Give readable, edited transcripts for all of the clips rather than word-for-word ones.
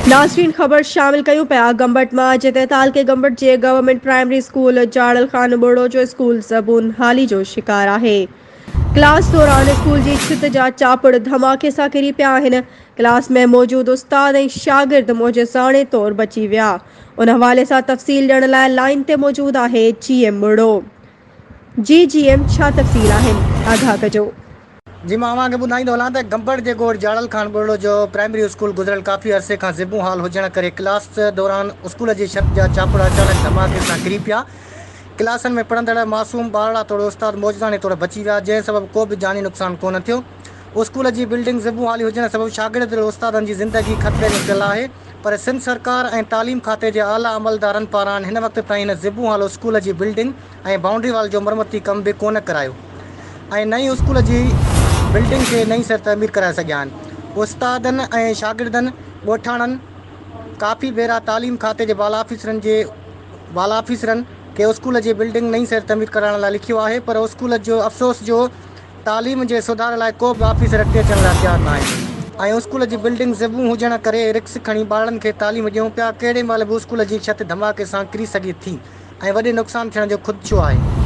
नाज़रीन ख़बर शामिल कयूं पिया गंबट मां जिते तालके गंबट जे गवर्नमेंट प्राइमरी स्कूल जाड़ल खान बोड़ो जो स्कूल ज़बून हाली जो शिकार है। क्लास दौरान स्कूल की छित जा चापड़ धमाके सां किरी पिया आहिनि। क्लास में मौजूद उस्ताद ऐं शागिर्द मौजज़ाणे तौर बची विया। उन हवाले सां तफ़सील ॾियण लाइ लाइन ते मौजूद आहे GM मुड़ो। जी GM छा तफ़सील आहिनि आगाह कजो। जी मां अव्हांखे ॿुधाईंदो हलां त गंबड़ जे ॻोठ जाड़ल खान बोड़ो जो प्राइमरी स्कूल गुज़िरियल काफ़ी अरसे खां ज़िबू हाल हुजण करे क्लास दौरान स्कूल जी छत जा चापड़ अचानक धमाके सां किरी पिया। क्लासनि में पढ़ंदड़ मासूम ॿारड़ा तौरु उस्ताद मौजज़ाणे तौरु बची विया, जंहिं सबबु को बि जानी नुक़सानु कोन थियो। स्कूल जी बिल्डिंग ज़िबू हाली हुजण सबबु शागिर्द उस्तादनि जी ज़िंदगी ख़तरे में पियल आहे। पर सिंध सरकार ऐं तालीम खाते जे आला अमलदारनि पारां हिन वक़्तु ताईं हिन ज़िबू हाल स्कूल जी बिल्डिंग ऐं बाउंड्री वाल जो मरमती कम बि कोन करायो ऐं नई स्कूल जी बिल्डिंग खे नई सर तमीर कराए सघिया आहिनि। उस्तादनि ऐं शागिर्दनि ॻोठाणनि काफ़ी भेरा तालीम खाते जे बाला ऑफिसरनि के स्कूल जी बिल्डिंग नई सर तमीर कराइण लाइ लिखियो आहे, पर स्कूल जो अफ़सोस जो तालीम जे सुधार लाइ को बि ऑफिसर अॻिते अचण लाइ तयारु न आहे ऐं स्कूल जी बिल्डिंग ज़िबू हुजण करे रिक्स खणी ॿारनि खे तालीम ॾियूं पिया। कहिड़े महिल बि स्कूल जी छत धमाके सां किरी सघे थी ऐं वॾे नुक़सानु थियण जो ख़ुदशो आहे।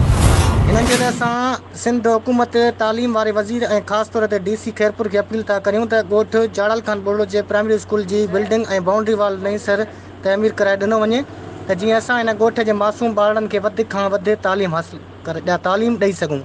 हिननि जे असां सिंध हुकूमत तालीम वारे वज़ीर ऐं ख़ासि तौर ते DC खैरपुर खे अपील था करियूं त ॻोठ जाड़ल खान बोड़ो जे प्राइमरी स्कूल जी बिल्डिंग ऐं बाउंड्री वाल नई सर तमीर कराए ॾिनो वञे त जीअं असां हिन ॻोठ जे मासूम ॿारनि खे वधि खां वधि तालीम ॾेई सघूं।